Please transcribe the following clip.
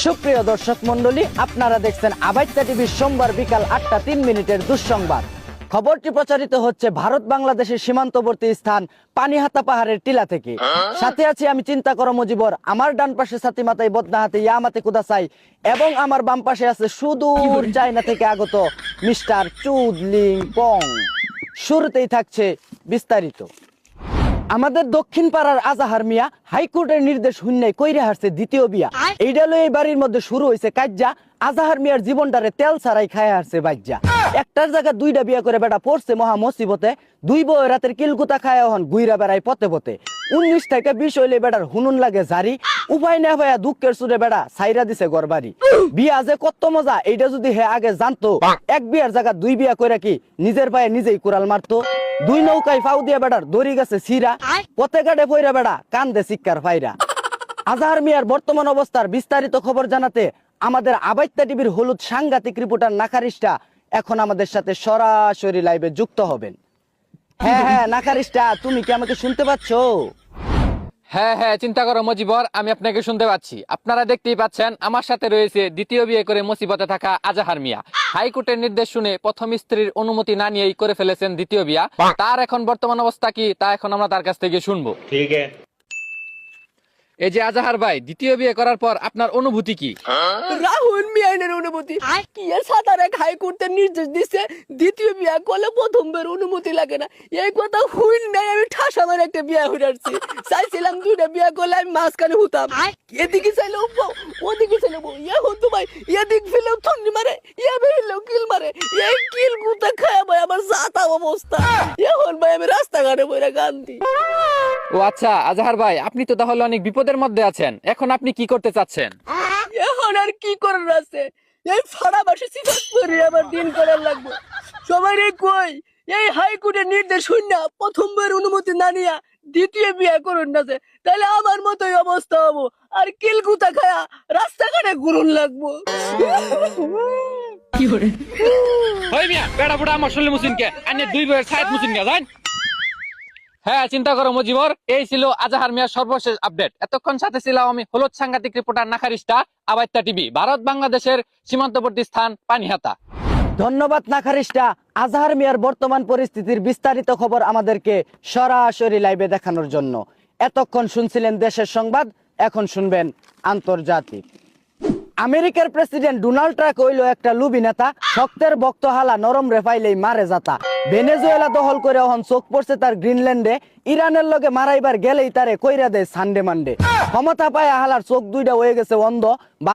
সুপ্রিয় দর্শক মন্ডলী, আপনারা দেখছেন আবাইত্তা টিভির সোমবার বিকাল 8টা 3 মিনিটের দুঃসংবাদ। খবরটি প্রচারিত হচ্ছে ভারত বাংলাদেশের সীমান্তবর্তী স্থান পানিহাতা পাহাড়ের টিলা থেকে। সাথে আছি আমি চিন্তা করো মুজিবর, আমার ডান পাশে সাথী মাতাই বদনা হাতে ইয়ামাতে কুদাসাই, এবং আমার বাম পাশে আছে সুদূর চায়না থেকে আগত মিস্টার চুদলিং পং। শুরুতেই থাকছে বিস্তারিত। আমাদের দক্ষিণ পাড়ার আজাহার মিয়া হাইকোর্টের নির্দেশ শুননাই কইরে হারছে দ্বিতীয় বিয়া। এইটা লই এই বাড়ির মধ্যে শুরু হইছে কাজ্জা। আজাহার মিয়ার জীবনটারে তেল ছাড়াই খায় হারছে বাজ্জা। একটার জায়গা দুইটা বিয়া করে বেটা পড়ছে মহা মুসিবতে। দুই বউ রাতের কিলকুতা খায় হন গুইরা বেড়ায় পথে পথে। 19 থেকে 20 হইলে বেটার হুনুন লাগে জারি। উপায় না ভাইয়া দুঃখের সুরে বেড়া সাইরা দিছে গরবারি। বিয়া যে কত মজা এইটা যদি হে আগে জানতো, এক বিয়ার জায়গা দুই বিয়া কইরা কি নিজের পায়ে নিজেই কুড়াল মারতো। দুই নৌকায় ফাউ দিয়া বেড়ার দড়ি গেছে সিরা, পথে গাড়ে পইরা বেড়া কান্দে শিক্ষার ফাইরা। আজাহার মিয়ার বর্তমান অবস্থার বিস্তারিত খবর জানাতে আমাদের আবাইত্তা টিভির হলুদ সাংঘাতিক রিপোর্টার নাকারিস্টা এখন আমাদের সাথে সরাসরি লাইভে যুক্ত হবেন। হ্যাঁ নাকারিস্টা, তুমি কি আমাকে শুনতে পাচ্ছো? হ্যাঁ, চিন্তা করো মজিবর, আমি আপনাকে শুনতে পাচ্ছি। আপনারা দেখতেই পাচ্ছেন আমার সাথে রয়েছে দ্বিতীয় বিয়ে করে মুসিবতে থাকা আজাহার মিয়া। হাইকোর্টের নির্দেশ শুনে প্রথম স্ত্রীর অনুমতি না নিয়েই করে ফেলেছেন দ্বিতীয় বিয়া। তার এখন বর্তমান অবস্থা কি তা এখন আমরা তার কাছ থেকে শুনবো। ঠিক আছে। এই যে আজাহার ভাই, দ্বিতীয় বিয়ে করার পর আপনার অনুভূতি কি? রাহুল মিয়ানের অনুমতি কি এর সাতার এক হাইকোর্টের নির্দেশ দিচ্ছে দ্বিতীয় বিয়া করলে প্রথমবার অনুমতি লাগে না। এই কথা হুইল নাই, আমি ঠাস আমার একটা বিয়া হয়ে আসছি। চাইছিলাম দুইটা বিয়া করলে আমি মাঝখানে হতাম, এদিকে চাইলেও বউ ওদিকে চাইলেও বউ। ইয়া হতো ভাই, এদিক ফেলেও থন্ডি মারে, ইয়া বেরিলেও কিল মারে। এই কিল গুতা খায় ভাই আমার যাতা অবস্থা। এখন ভাই আমি রাস্তাঘাটে বইরা কান্দি। ও আচ্ছা আজাহার ভাই, আপনি তো তাহলে অনেক বিপদের মধ্যে আছেন। এখন আপনি কি করতে চাচ্ছেন? এখন আর কি করার আছে, এই ফাড়া বাসে সিফাত করে আবার দিন করার লাগবে। সবাই কই এই হাইকোর্টের নির্দেশ শুননা প্রথমবার অনুমতি না নিয়া দ্বিতীয় বিয়ে করুন না, যে তাহলে আমার মতোই অবস্থা হবো। আর কিলকুতা খায়া রাস্তাঘাটে ঘুরুন লাগবো। কি করে হই মিয়া বেড়া বুড়া আমার শরীরে মুসিনকে আনে দুই বইয়ের সাইড মুসিনকে যান। হ্যাঁ চিন্তা করো মজিবর, এই ছিল আজাহার মিয়ার সর্বশেষ আপডেট। এতক্ষণ সাথে ছিলাম আমি হলুদ সাংঘাতিক রিপোর্টার নাকারিস্টা, আবাইত্তা টিভি, ভারত বাংলাদেশের সীমান্তবর্তী স্থান পানিহাতা। ধন্যবাদ নাকারিস্টা, আজাহার মিয়ার বর্তমান পরিস্থিতির বিস্তারিত খবর আমাদেরকে সরাসরি লাইভে দেখানোর জন্য। এতক্ষণ শুনছিলেন দেশের সংবাদ, এখন শুনবেন আন্তর্জাতিক। আমেরিকার প্রেসিডেন্ট ডোনাল্ড ট্রাম্প হইল একটা লুবি নেতা। শক্তের বক্ত হালা নরম রেফাইলেই মারে যাতা। ভেনেজুয়েলা দখল করে এখন চোখ পড়ছে তার গ্রিনল্যান্ডে। ইরানের লগে মারাইবার গেলেই তারে কইরা দেয় সানডে মানডে। ক্ষমতা পায় হালার চোখ দুইটা হয়ে গেছে অন্ধ।